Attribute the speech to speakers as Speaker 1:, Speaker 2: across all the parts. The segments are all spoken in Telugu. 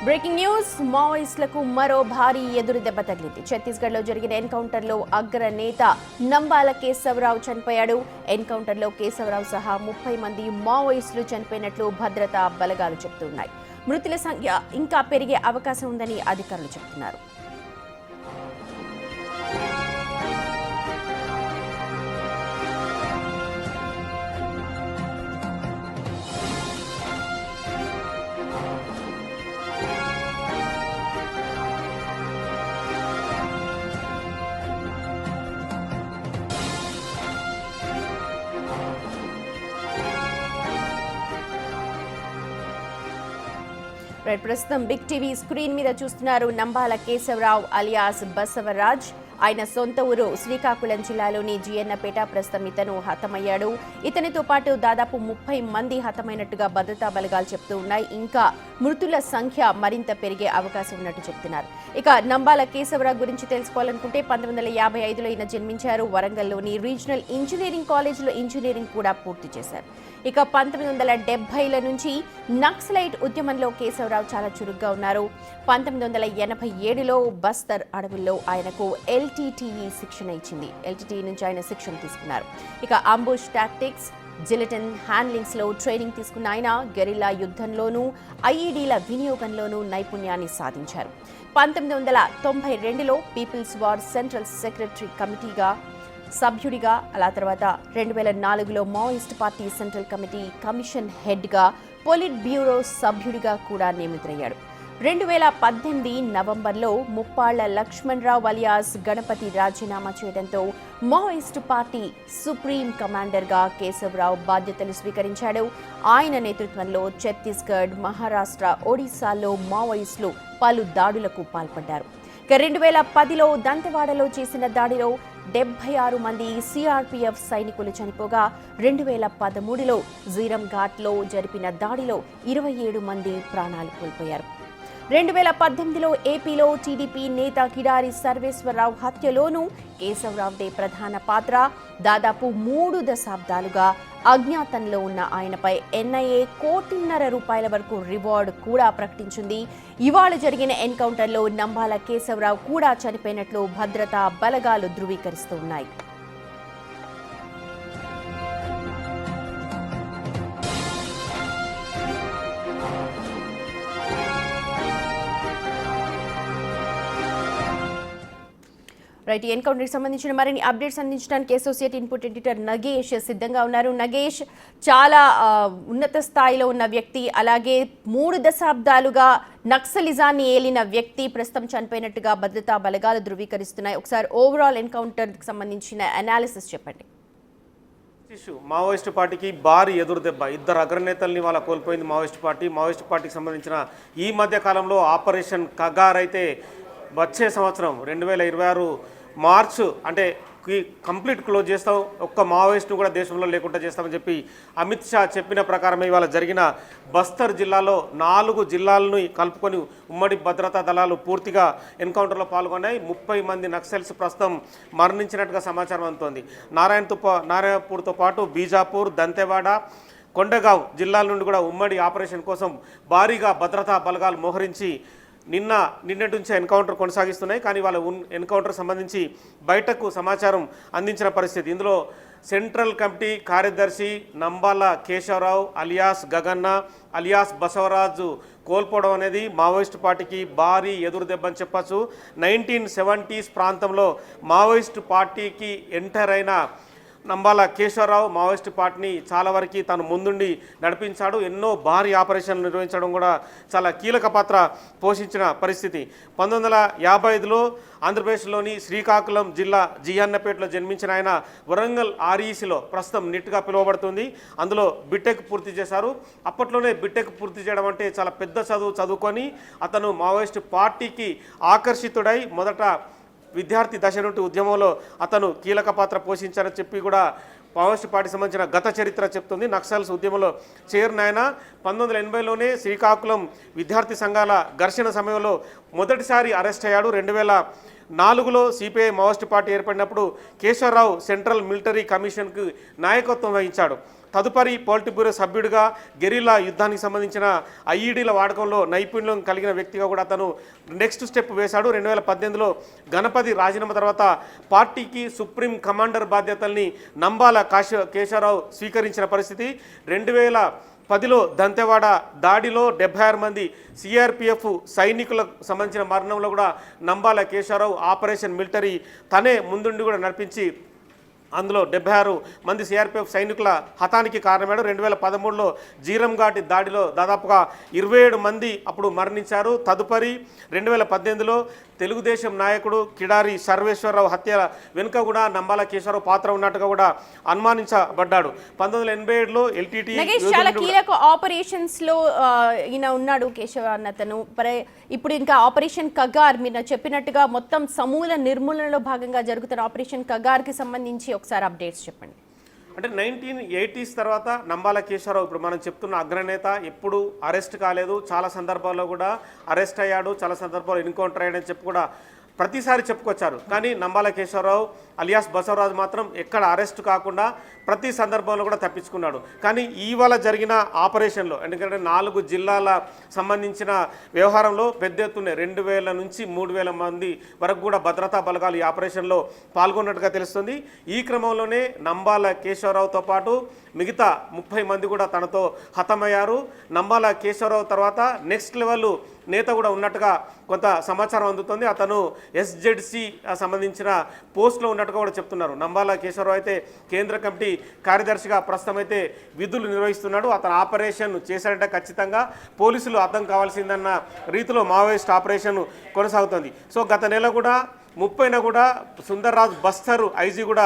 Speaker 1: బ్రేకింగ్ న్యూస్, మావోయిస్టులకు మరో భారీ ఎదురు దెబ్బ తగిలింది. ఛత్తీస్గఢ్లో జరిగిన ఎన్కౌంటర్లో అగ్ర నేత నంబాల కేశవరావు చనిపోయాడు. ఎన్కౌంటర్లో కేశవరావు సహా 30 మంది మావోయిస్టులు చనిపోయినట్లు భద్రతా బలగాలు చెబుతున్నాయి. మృతుల సంఖ్య ఇంకా పెరిగే అవకాశం ఉందని అధికారులు చెబుతున్నారు. ప్రస్తుతం బిగ్ టీవీ స్క్రీన్ మీద చూస్తున్నారు నంబాల కేశవరావు అలియాస్ బసవరాజ్. ఆయన సొంత ఊరు శ్రీకాకుళం జిల్లాలోని జియన్నపేట. ప్రస్తుతం ఇతను హతమయ్యాడు. ఇతనితో పాటు దాదాపు 30 మంది హతమైనట్టుగా భద్రతా బలగాలు చెప్తూ ఉన్నాయి. ఇంకా మృతుల సంఖ్య మరింత పెరిగే అవకాశం ఉన్నట్టు చెప్తున్నారు. ఇక నంబాల కేశవరావు గురించి తెలుసుకోవాలనుకుంటే 1955లో ఈయన జన్మించారు. వరంగల్లోని రీజనల్ ఇంజనీరింగ్ కాలేజీలో ఇంజనీరింగ్ కూడా పూర్తి చేశారు. ఇక 1970ల నుంచి నక్సలైట్ ఉద్యమంలో కేశవరావు చాలా చురుగ్గా ఉన్నారు. 1987లో బస్తర్ అడవుల్లో ఆయనకు ఎల్టీటీఈ శిక్షణ ఇచ్చింది. ఎల్టీటీఈ నుంచి ఆయన శిక్షణ తీసుకున్నారు. ఇక అంబుష్ టాక్టిక్స్, జిలెటిన్ హ్యాండ్లింగ్స్లో ట్రైనింగ్ తీసుకున్న ఆయన గెరిల్లా యుద్ధంలోనూ ఐఈడీల వినియోగంలోనూ నైపుణ్యాన్ని సాధించారు. 1992లో పీపుల్స్ వార్ సెంట్రల్ సెక్రటరీ కమిటీగా సభ్యుడిగా, అలా తర్వాత 2004లో Maoist party central committee commission హెడ్గా, పొలిట్ బ్యూరో సభ్యుడిగా కూడా నియమితులయ్యాడు. 2018 నవంబర్లో ముప్పాళ్ల లక్ష్మణరావు అలియాస్ గణపతి రాజీనామా చేయడంతో మావోయిస్టు పార్టీ సుప్రీం కమాండర్గా కేశవరావు బాధ్యతలు స్వీకరించాడు. ఆయన నేతృత్వంలో ఛత్తీస్గఢ్, మహారాష్ట్ర, ఒడిశాలో మావోయిస్టులు పలు దాడులకు పాల్పడ్డారు. 2010లో దంతెవాడలో చేసిన దాడిలో 76 మంది సిఆర్పీఎఫ్ సైనికులు చనిపోగా 2013లో జీరం ఘాట్లో జరిపిన దాడిలో 27 మంది ప్రాణాలు కోల్పోయారు. 2018లో ఏపీలో టీడీపీ నేత కిడారి సర్వేశ్వరరావు హత్యలోనూ కేశవరావుదే ప్రధాన పాత్ర. దాదాపు 3 దశాబ్దాలుగా అజ్ఞాతంలో ఉన్న ఆయనపై ఎన్ఐఏ ₹1.5 కోటి వరకు రివార్డు కూడా ప్రకటించింది. ఇవాళ జరిగిన ఎన్కౌంటర్లో నంబాల కేశవరావు కూడా చనిపోయినట్లు భద్రతా బలగాలు ధృవీకరిస్తున్నాయి. రైట్, ఎన్కౌంటర్కి సంబంధించిన మరిన్ని అప్డేట్స్ అందించడానికి అసోసియేట్ ఇన్పుట్ ఎడిటర్ నగేష్ సిద్ధంగా ఉన్నారు. నగేష్, చాలా ఉన్నత స్థాయిలో ఉన్న వ్యక్తి, అలాగే 3 దశాబ్దాలుగా నక్సలిజాన్ని ఏలిన వ్యక్తి ప్రస్తుతం చనిపోయినట్టుగా భద్రతా బలగాలు ధృవీకరిస్తున్నాయి. ఒకసారి ఓవరాల్ ఎన్కౌంటర్కి సంబంధించిన అనాలిసిస్ చెప్పండి.
Speaker 2: మావోయిస్టు పార్టీకి భారీ ఎదురు దెబ్బ. 2 అగ్రనేతల్ని వాళ్ళ కోల్పోయింది మావోయిస్టు పార్టీకి సంబంధించిన ఈ మధ్య కాలంలో ఆపరేషన్ కగార్ అయితే వచ్చే సంవత్సరం 2026 మార్చ్ అంటే కంప్లీట్ క్లోజ్ చేస్తాం, ఒక్క మావోయిస్ట్ను కూడా దేశంలో లేకుండా చేస్తామని చెప్పి అమిత్ షా చెప్పిన ప్రకారమే ఇవాళ జరిగిన బస్తర్ జిల్లాలో 4 జిల్లాలను కలుపుకొని ఉమ్మడి భద్రతా దళాలు పూర్తిగా ఎన్కౌంటర్లో పాల్గొన్నాయి. 30 మంది నక్సల్స్ ప్రస్తుతం మరణించినట్టుగా సమాచారం అందుతోంది. నారాయణపూర్తో పాటు బీజాపూర్, దంతెవాడ, కొండగావ్ జిల్లాల నుండి కూడా ఉమ్మడి ఆపరేషన్ కోసం భారీగా భద్రతా బలగాలు మోహరించి నిన్నటి నుంచి ఎన్కౌంటర్ కొనసాగిస్తున్నాయి. కానీ వాళ్ళ ఎన్కౌంటర్ సంబంధించి బయటకు సమాచారం అందించిన పరిస్థితి. ఇందులో సెంట్రల్ కమిటీ కార్యదర్శి నంబాల కేశవరావు అలియాస్ గగన్న అలియాస్ బసవరాజు కోల్పోవడం అనేది మావోయిస్టు పార్టీకి భారీ ఎదురు దెబ్బని చెప్పచ్చు. 1970s ప్రాంతంలో మావోయిస్టు పార్టీకి ఎంటర్ అయిన నంబాల కేశవరావు మావోయిస్టు పార్టీని చాలా వరకు తను ముందుండి నడిపించాడు. ఎన్నో భారీ ఆపరేషన్లు నిర్వహించడం కూడా చాలా కీలక పాత్ర పోషించిన పరిస్థితి. 1955లో ఆంధ్రప్రదేశ్లోని శ్రీకాకుళం జిల్లా జియన్నపేటలో జన్మించిన ఆయన వరంగల్ ఆర్ఈసీలో ప్రస్తుతం నిట్గా పిలువబడుతుంది. అందులో బిటెక్ పూర్తి చేశారు. అప్పట్లోనే బిటెక్ పూర్తి చేయడం అంటే చాలా పెద్ద చదువుకొని అతను మావోయిస్టు పార్టీకి ఆకర్షితుడై మొదట విద్యార్థి దశ నుండి ఉద్యమంలో అతను కీలక పాత్ర పోషించారని చెప్పి కూడా మావోయిస్టు పార్టీ సంబంధించిన గత చరిత్ర చెప్తుంది. నక్సల్స్ ఉద్యమంలో చేరిన ఆయన 1980లోనే శ్రీకాకుళం విద్యార్థి సంఘాల ఘర్షణ సమయంలో మొదటిసారి అరెస్ట్ అయ్యాడు. 2004లో సిపిఐ మావోయిస్టు పార్టీ ఏర్పడినప్పుడు కేశవరావు సెంట్రల్ మిలిటరీ కమిషన్కు నాయకత్వం వహించాడు. తదుపరి పాలిట్ బ్యూరో సభ్యుడిగా గెరిల్లా యుద్ధానికి సంబంధించిన ఐఈడీల వాడకంలో నైపుణ్యం కలిగిన వ్యక్తిగా కూడా అతను నెక్స్ట్ స్టెప్ వేశాడు. 2018లో గణపతి రాజీనామా తర్వాత పార్టీకి సుప్రీం కమాండర్ బాధ్యతల్ని నంబాల కేశవరావు స్వీకరించిన పరిస్థితి. 2010లో దంతెవాడ దాడిలో 76 మంది సిఆర్పిఎఫ్ సైనికులకు సంబంధించిన మరణంలో కూడా నంబాల కేశవరావు ఆపరేషన్ మిలిటరీ తనే ముందుండి కూడా నడిపించి అందులో 76 మంది సిఆర్పిఎఫ్ సైనికుల హతానికి కారణమాడు. 2013లో జీరంఘాటి దాడిలో దాదాపుగా 27 మంది అప్పుడు మరణించారు. తదుపరి 2018లో తెలుగుదేశం నాయకుడు కిడారి సర్వేశ్వరరావు హత్య వెనుక కూడా నంబాల కేశవరావు పాత్ర ఉన్నట్టుగా కూడా అనుమానించబడ్డాడు. 1987లో ఎల్టీటీ
Speaker 1: చాలా కీలక ఆపరేషన్స్ లో ఈయన ఉన్నాడు కేశవ అన్నతను. ఇప్పుడు ఇంకా ఆపరేషన్ కగార్ మీరు చెప్పినట్టుగా మొత్తం సమూల నిర్మూలనలో భాగంగా జరుగుతున్న ఆపరేషన్ కగార్ కి సంబంధించి ఒకసారి అప్డేట్స్ చెప్పండి.
Speaker 2: అంటే 1980s తర్వాత నంబాల కేశవరావు ఇప్పుడు మనం చెప్తున్న అగ్రనేత ఎప్పుడు అరెస్ట్ కాలేదు. చాలా సందర్భాల్లో కూడా అరెస్ట్ అయ్యాడు, చాలా సందర్భాల్లో ఎన్కౌంటర్ అయ్యాడని చెప్పి కూడా ప్రతిసారి చెప్పుకొచ్చారు. కానీ నంబాల కేశవరావు అలియాస్ బసవరాజు మాత్రం ఎక్కడ అరెస్ట్ కాకుండా ప్రతి సందర్భంలో కూడా తప్పించుకున్నాడు. కానీ ఇవాళ జరిగిన ఆపరేషన్లో ఎందుకంటే 4 జిల్లాల సంబంధించిన వ్యవహారంలో పెద్ద ఎత్తున 2000 నుంచి 3000 మంది వరకు కూడా భద్రతా బలగాలు ఈ ఆపరేషన్లో పాల్గొన్నట్టుగా తెలుస్తుంది. ఈ క్రమంలోనే నంబాల కేశవరావుతో పాటు మిగతా 30 మంది కూడా తనతో హతమయ్యారు. నంబాల కేశవరావు తర్వాత నెక్స్ట్ లెవెల్ నేత కూడా ఉన్నట్టుగా కొంత సమాచారం అందుతుంది. అతను ఎస్జెడ్సి సంబంధించిన పోస్ట్లో ఉన్నట్టుగా కూడా చెప్తున్నారు. నంబాల కేశవరావు అయితే కేంద్ర కమిటీ కార్యదర్శిగా ప్రస్తుతం అయితే విధులు నిర్వహిస్తున్నాడు. అతను ఆపరేషన్ చేశాడంటే ఖచ్చితంగా పోలీసులు అర్థం కావాల్సిందన్న రీతిలో మావోయిస్ట్ ఆపరేషన్ కొనసాగుతుంది. సో గత నెల కూడా 30న కూడా సుందర్రాజ్ బస్తర్ ఐజీ కూడా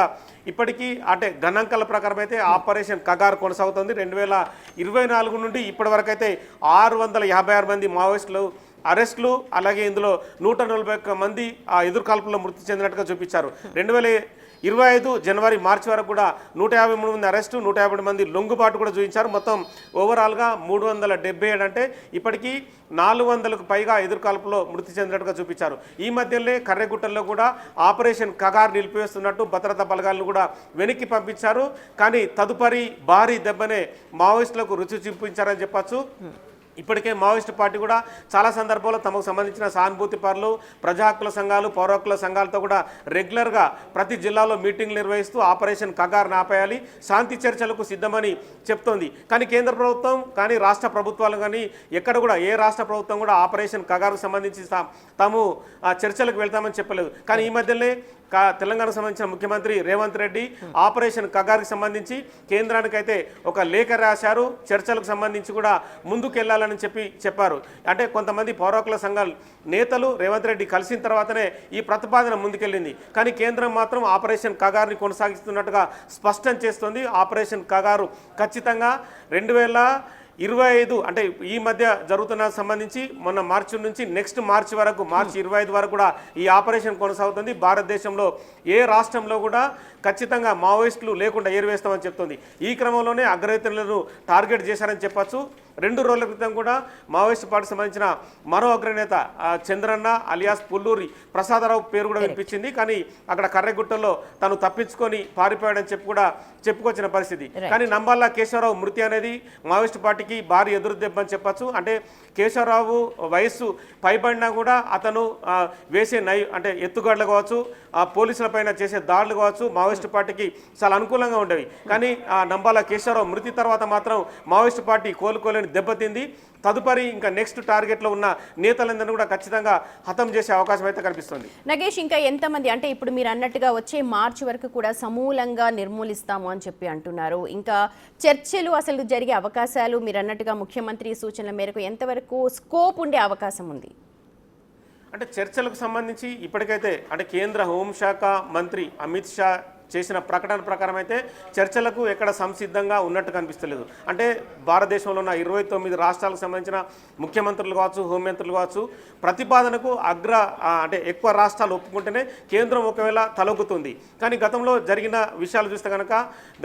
Speaker 2: ఇప్పటికీ అంటే గణాంకాల ప్రకారం అయితే ఆపరేషన్ కగార్ కొనసాగుతుంది. 2024 నుండి ఇప్పటి వరకు అయితే 656 మంది మావోయిస్టులు అరెస్టులు, అలాగే ఇందులో 141 మంది ఆ ఎదురుకాల్పుల్లో మృతి చెందినట్టుగా చూపించారు. 2025 జనవరి మార్చి వరకు కూడా 153 మంది అరెస్టు, 150 మంది లొంగుబాటు కూడా చూపించారు. మొత్తం ఓవరాల్గా 377 అంటే ఇప్పటికీ 400కు పైగా ఎదురుకాల్పులో మృతి చెందినట్టుగా చూపించారు. ఈ మధ్యలో కర్రెగుట్టల్లో కూడా ఆపరేషన్ కగార్ నిలిపివేస్తున్నట్టు భద్రతా బలగాలను కూడా వెనక్కి పంపించారు. కానీ తదుపరి భారీ దెబ్బనే మావోయిస్టులకు రుచి చూపించారని చెప్పచ్చు. ఇప్పటికే మావోయిస్టు పార్టీ కూడా చాలా సందర్భాల్లో తమకు సంబంధించిన సానుభూతి పరులు, ప్రజా హక్కుల సంఘాలు, పౌర హక్కుల సంఘాలతో కూడా రెగ్యులర్గా ప్రతి జిల్లాలో మీటింగ్లు నిర్వహిస్తూ ఆపరేషన్ కగార్ ఆపేయాలి, శాంతి చర్చలకు సిద్ధమని చెప్తోంది. కానీ కేంద్ర ప్రభుత్వం కానీ రాష్ట్ర ప్రభుత్వాలు కానీ ఎక్కడ కూడా ఏ రాష్ట్ర ప్రభుత్వం కూడా ఆపరేషన్ కగార్కు సంబంధించి తాము చర్చలకు వెళ్తామని చెప్పలేదు. కానీ ఈ మధ్యనే తెలంగాణకు సంబంధించిన ముఖ్యమంత్రి రేవంత్ రెడ్డి ఆపరేషన్ కగార్కి సంబంధించి కేంద్రానికైతే ఒక లేఖ రాశారు. చర్చలకు సంబంధించి కూడా ముందుకెళ్లాలని చెప్పారు. అంటే కొంతమంది పౌర హక్కుల సంఘాల నేతలు రేవంత్ రెడ్డి కలిసిన తర్వాతనే ఈ ప్రతిపాదన ముందుకెళ్ళింది. కానీ కేంద్రం మాత్రం ఆపరేషన్ కగార్ని కొనసాగిస్తున్నట్టుగా స్పష్టం చేస్తోంది. ఆపరేషన్ కగారు ఖచ్చితంగా 2025 అంటే ఈ మధ్య జరుగుతున్న సంబంధించి మొన్న మార్చి నుంచి నెక్స్ట్ మార్చి వరకు మార్చి 25 వరకు కూడా ఈ ఆపరేషన్ కొనసాగుతుంది. భారతదేశంలో ఏ రాష్ట్రంలో కూడా ఖచ్చితంగా మావోయిస్టులు లేకుండా ఏరివేస్తామని చెప్తుంది. ఈ క్రమంలోనే అగ్రనేతలను టార్గెట్ చేశారని చెప్పచ్చు. 2 రోజుల క్రితం కూడా మావోయిస్టు పార్టీకి సంబంధించిన మరో అగ్రనేత చంద్రన్న అలియాస్ పుల్లూరి ప్రసాదరావు పేరు కూడా వినిపించింది. కానీ అక్కడ కర్రెగుట్టలో తను తప్పించుకొని పారిపోయాడని చెప్పుకొచ్చిన పరిస్థితి. కానీ నంబాల కేశవరావు మృతి అనేది మావోయిస్టు పార్టీకి భారీ ఎదురు దెబ్బని చెప్పచ్చు. అంటే కేశవరావు వయస్సు పైబడినా కూడా అతను వేసే అంటే ఎత్తుగడలు కావచ్చు, పోలీసులపైన చేసే దాడులు కావచ్చు మావోయిస్టు పార్టీకి చాలా అనుకూలంగా ఉండేవి. కానీ నంబాల కేశవరావు మృతి తర్వాత మాత్రం మావోయిస్టు పార్టీ కోలుకోలేని దెబ్బతింది. తదుపరి ఇంకా నెక్స్ట్ టార్గెట్లో ఉన్న నేతలందరినీ కూడా ఖచ్చితంగా హతం చేసే అవకాశం అయితే కనిపిస్తుంది.
Speaker 1: నగేష్, ఇంకా ఎంతమంది అంటే ఇప్పుడు మీరు అన్నట్టుగా వచ్చే మార్చి వరకు కూడా సమూలంగా నిర్మూలిస్తాము అని చెప్పి అంటున్నారు. ఇంకా చర్చలు అసలు జరిగే అవకాశాలు మీరు అన్నట్టుగా ముఖ్యమంత్రి సూచనల మేరకు ఎంతవరకు స్కోప్ ఉండే అవకాశం ఉంది?
Speaker 2: అంటే చర్చలకు సంబంధించి ఇప్పటికైతే అంటే కేంద్ర హోంశాఖ మంత్రి అమిత్ షా చేసిన ప్రకటన ప్రకారం అయితే చర్చలకు ఎక్కడ సంసిద్ధంగా ఉన్నట్టు కనిపిస్తలేదు. అంటే భారతదేశంలో ఉన్న 29 రాష్ట్రాలకు సంబంధించిన ముఖ్యమంత్రులు కావచ్చు, హోంమంత్రులు కావచ్చు ప్రతిపాదనకు అంటే ఎక్కువ రాష్ట్రాలు ఒప్పుకుంటేనే కేంద్రం ఒకవేళ తలొగ్గుతుంది. కానీ గతంలో జరిగిన విషయాలు చూస్తే కనుక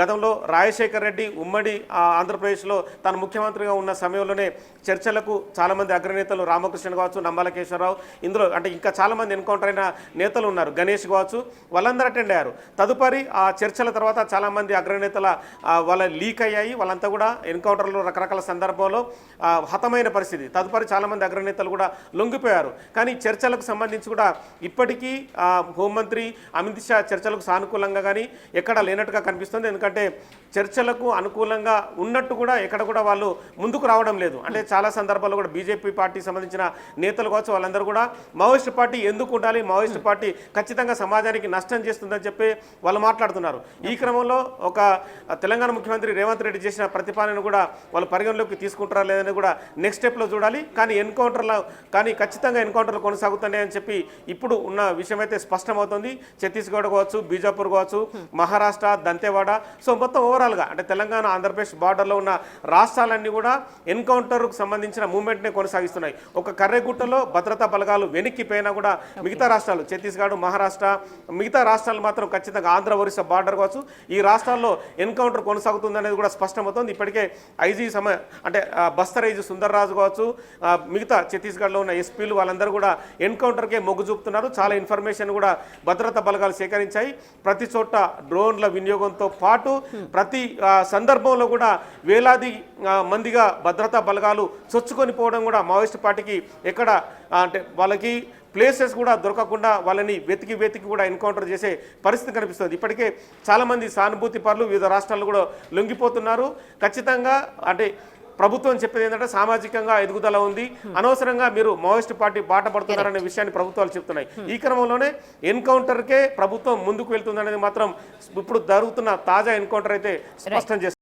Speaker 2: గతంలో రాజశేఖర్ రెడ్డి ఉమ్మడి ఆంధ్రప్రదేశ్లో తను ముఖ్యమంత్రిగా ఉన్న సమయంలోనే చర్చలకు చాలామంది అగ్రనేతలు రామకృష్ణ కావచ్చు, నంబాల కేశవరావు, ఇందులో అంటే ఇంకా చాలామంది ఎన్కౌంటర్ అయిన నేతలు ఉన్నారు, గణేష్ కావచ్చు, వాళ్ళందరూ అటెండ్ అయ్యారు. తదుపరి తదుపరి ఆ చర్చల తర్వాత చాలామంది అగ్రనేతల వాళ్ళ లీక్ అయ్యాయి. వాళ్ళంతా కూడా ఎన్కౌంటర్లో రకరకాల సందర్భంలో హతమైన పరిస్థితి. తదుపరి చాలామంది అగ్రనేతలు కూడా లొంగిపోయారు. కానీ చర్చలకు సంబంధించి కూడా ఇప్పటికీ హోంమంత్రి అమిత్ షా చర్చలకు సానుకూలంగా కానీ ఎక్కడ లేనట్టుగా కనిపిస్తుంది. ఎందుకంటే చర్చలకు అనుకూలంగా ఉన్నట్టు కూడా ఎక్కడ కూడా వాళ్ళు ముందుకు రావడం లేదు. అంటే చాలా సందర్భాల్లో కూడా బీజేపీ పార్టీకి సంబంధించిన నేతలు కావచ్చు, వాళ్ళందరూ కూడా మావోయిస్ట్ పార్టీ ఎందుకు ఉండాలి, మావోయిస్ట్ పార్టీ ఖచ్చితంగా సమాజానికి నష్టం చేస్తుందని చెప్పి వాళ్ళు మాట్లాడుతున్నారు. ఈ క్రమంలో ఒక తెలంగాణ ముఖ్యమంత్రి రేవంత్ రెడ్డి చేసిన ప్రతిపాదనను కూడా వాళ్ళు పరిగణలోకి తీసుకుంటారా లేదని కూడా నెక్స్ట్ స్టెప్లో చూడాలి. కానీ ఖచ్చితంగా ఎన్కౌంటర్లు కొనసాగుతున్నాయని చెప్పి ఇప్పుడు ఉన్న విషయం అయితే స్పష్టమవుతుంది. ఛత్తీస్గఢ్ కావచ్చు, బీజాపూర్ కావచ్చు, మహారాష్ట్ర, దంతేవాడ, సో మొత్తం ఓవరాల్గా అంటే తెలంగాణ ఆంధ్రప్రదేశ్ బార్డర్లో ఉన్న రాష్ట్రాలన్నీ కూడా ఎన్కౌంటర్కు సంబంధించిన మూవ్మెంట్నే కొనసాగిస్తున్నాయి. ఒక కర్రెగుట్టలో భద్రతా బలగాలు వెనక్కిపోయినా కూడా మిగతా రాష్ట్రాలు ఛత్తీస్గఢ్, మహారాష్ట్ర, మిగతా రాష్ట్రాలు మాత్రం ఖచ్చితంగా ఆంధ్ర, ఒరిస్సా బార్డర్ కావచ్చు ఈ రాష్ట్రాల్లో ఎన్కౌంటర్ కొనసాగుతుంది అనేది కూడా స్పష్టమవుతుంది. ఇప్పటికే ఐజీ అంటే బస్తర్ ఐజీ సుందర్ రాజు కావచ్చు, మిగతా ఛత్తీస్గఢ్లో ఉన్న ఎస్పీలు వాళ్ళందరూ కూడా ఎన్కౌంటర్కే మొగ్గు చూపుతున్నారు. చాలా ఇన్ఫర్మేషన్ కూడా భద్రతా బలగాలు సేకరించాయి. ప్రతి చోట డ్రోన్ల వినియోగంతో పాటు ప్రతి సందర్భంలో కూడా వేలాది మందిగా భద్రతా బలగాలు చొచ్చుకొని పోవడం కూడా మావోయిస్ట్ పార్టీకి ఎక్కడ అంటే వాళ్ళకి ప్లేసెస్ కూడా దొరకకుండా వాళ్ళని వెతికి కూడా ఎన్కౌంటర్ చేసే పరిస్థితి కనిపిస్తుంది. ఇప్పటికే చాలామంది సానుభూతి పరులు వివిధ రాష్ట్రాల్లో కూడా లొంగిపోతున్నారు. ఖచ్చితంగా అంటే ప్రభుత్వం చెప్పేది ఏంటంటే సామాజికంగా ఎదుగుదల ఉంది, అనవసరంగా మీరు మావోయిస్ట్ పార్టీ బాట పడుతున్నారనే విషయాన్ని ప్రభుత్వాలు చెప్తున్నాయి. ఈ క్రమంలోనే ఎన్కౌంటర్కే ప్రభుత్వం ముందుకు వెళ్తుందనేది మాత్రం ఇప్పుడు జరుగుతున్న తాజా ఎన్కౌంటర్ అయితే స్పష్టం చేస్తుంది.